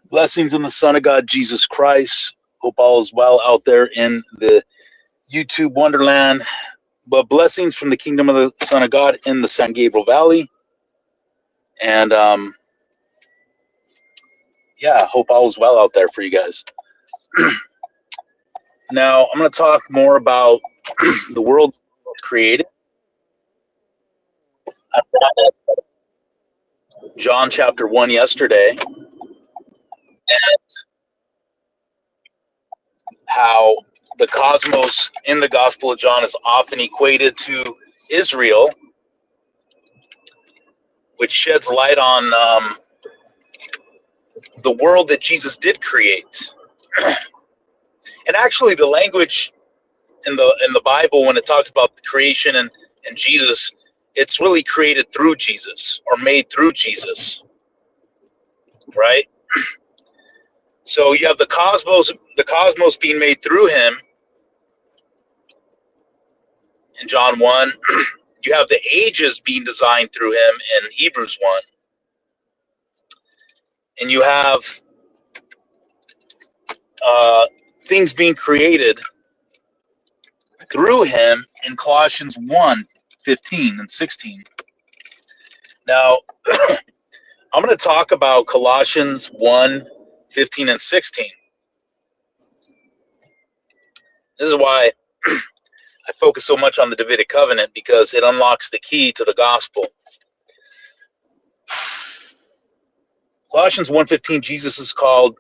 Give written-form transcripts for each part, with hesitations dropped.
Blessings on the Son of God, Jesus Christ. Hope all is well out there in the YouTube wonderland. But blessings from the kingdom of the Son of God in the San Gabriel Valley. And hope all is well out there for you guys. Now, I'm going to talk more about the world created. I read John chapter 1 yesterday, and how the cosmos in the Gospel of John is often equated to Israel, which sheds light on the world that Jesus did create. And actually, the language in the Bible, when it talks about the creation and Jesus, it's really created through Jesus or made through Jesus, right? So you have the cosmos being made through him in John 1. You have the ages being designed through him in Hebrews 1. And you have things being created through him in Colossians 1:15 and 16. Now, I'm going to talk about Colossians 1:15 and 16. This is why I focus so much on the Davidic covenant, because it unlocks the key to the gospel. Colossians 1:15, Jesus is called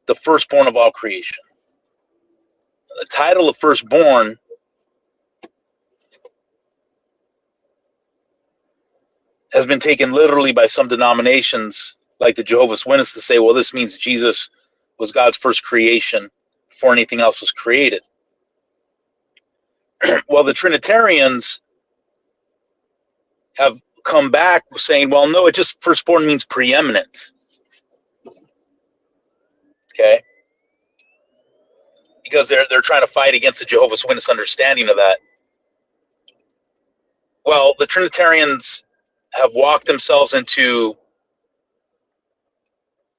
the firstborn of all creation. The title of firstborn has been taken literally by some denominations, like the Jehovah's Witnesses, to say, well, this means Jesus was God's first creation before anything else was created. Well, the Trinitarians have come back saying, well, no, it just firstborn means preeminent. Okay? Because they're trying to fight against the Jehovah's Witness understanding of that. Well, the Trinitarians have walked themselves into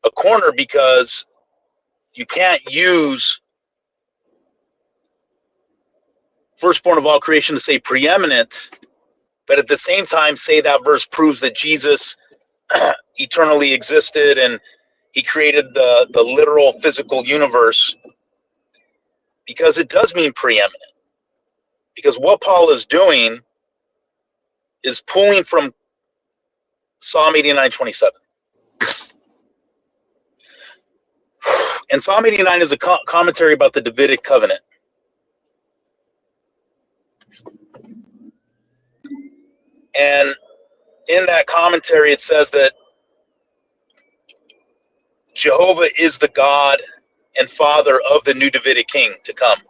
a corner, because you can't use firstborn of all creation to say preeminent, but at the same time say that verse proves that Jesus eternally existed and he created the literal physical universe, because it does mean preeminent. Because what Paul is doing is pulling from Psalm 89:27. And Psalm 89 is a commentary about the Davidic covenant. And in that commentary, it says that Jehovah is the God and Father of the new Davidic king to come.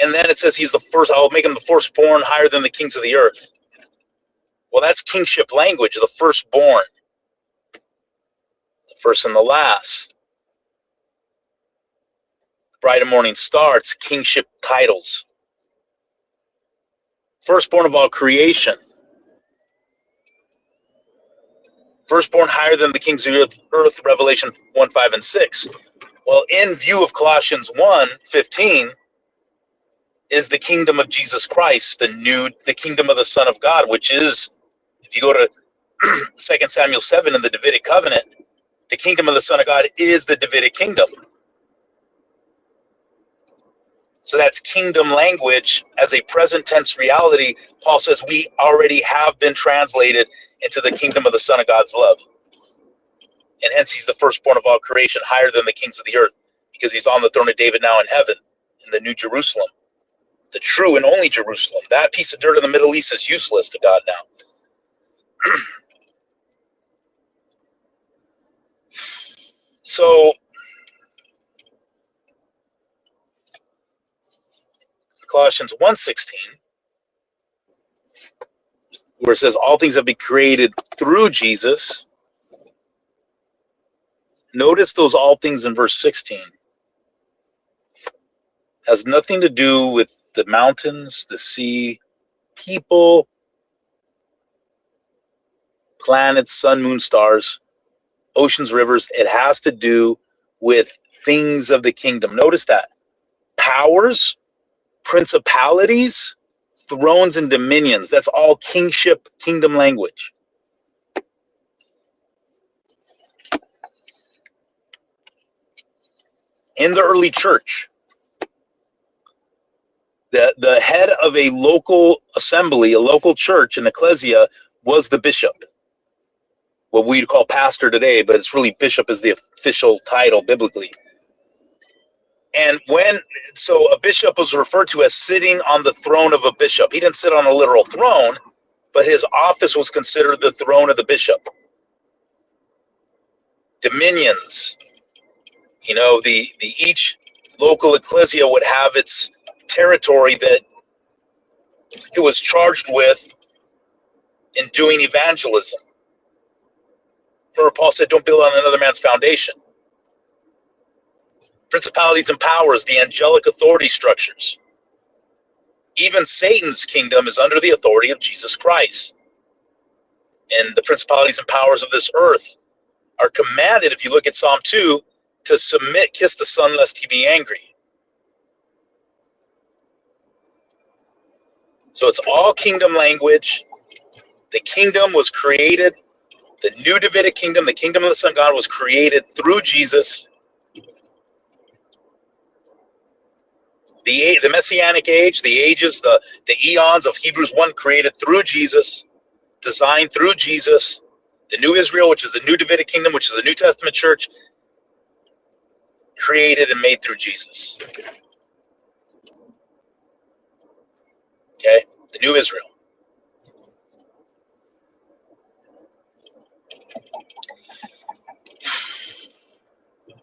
And then it says he's the first, I will make him the firstborn higher than the kings of the earth. Well, that's kingship language, the firstborn, the first and the last. Bright and morning star, it's kingship titles. Firstborn of all creation. Firstborn higher than the kings of the earth, Revelation 1:5 and 6. Well, in view of Colossians 1:15, is the kingdom of Jesus Christ, the kingdom of the Son of God, which is, if you go to 2 Samuel 7 in the Davidic covenant, the kingdom of the Son of God is the Davidic kingdom. So that's kingdom language as a present tense reality. Paul says we already have been translated into the kingdom of the Son of God's love. And hence he's the firstborn of all creation, higher than the kings of the earth, because he's on the throne of David now in heaven, in the New Jerusalem, the true and only Jerusalem. That piece of dirt in the Middle East is useless to God now. So Colossians 1:16, where it says all things have been created through Jesus. Notice those all things in verse 16. Has nothing to do with the mountains, the sea, people, planets, sun, moon, stars, oceans, rivers. It has to do with things of the kingdom. Notice that. Powers, principalities, thrones, and dominions. That's all kingship, kingdom language. In the early church, the head of a local assembly, a local church, an ecclesia, was the bishop. What we'd call pastor today, but it's really bishop is the official title biblically. And so a bishop was referred to as sitting on the throne of a bishop. He didn't sit on a literal throne, but his office was considered the throne of the bishop. Dominions, the each local ecclesia would have its territory that it was charged with in doing evangelism. Remember, Paul said, don't build on another man's foundation. Principalities and powers, the angelic authority structures. Even Satan's kingdom is under the authority of Jesus Christ. And the principalities and powers of this earth are commanded, if you look at Psalm 2, to submit, kiss the Son, lest he be angry. So it's all kingdom language. The kingdom was created. The new Davidic kingdom, the kingdom of the Son God, was created through Jesus. The Messianic age, the ages, the eons of Hebrews 1 created through Jesus, designed through Jesus. The new Israel, which is the new Davidic kingdom, which is the New Testament church, created and made through Jesus. Okay? The new Israel.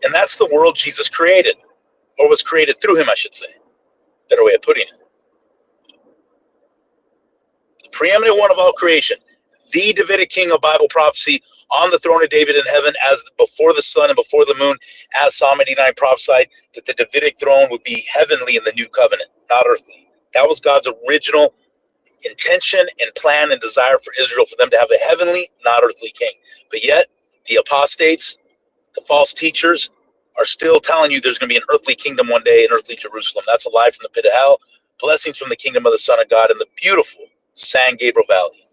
And that's the world Jesus created, or was created through him, I should say. Better way of putting it. The preeminent one of all creation, the Davidic king of Bible prophecy, on the throne of David in heaven, as before the sun and before the moon, as Psalm 89 prophesied, that the Davidic throne would be heavenly in the new covenant, not earthly. That was God's original intention and plan and desire for Israel, for them to have a heavenly, not earthly king. But yet, the apostates, the false teachers, are still telling you there's going to be an earthly kingdom one day, an earthly Jerusalem. That's a lie from the pit of hell. Blessings from the kingdom of the Son of God in the beautiful San Gabriel Valley.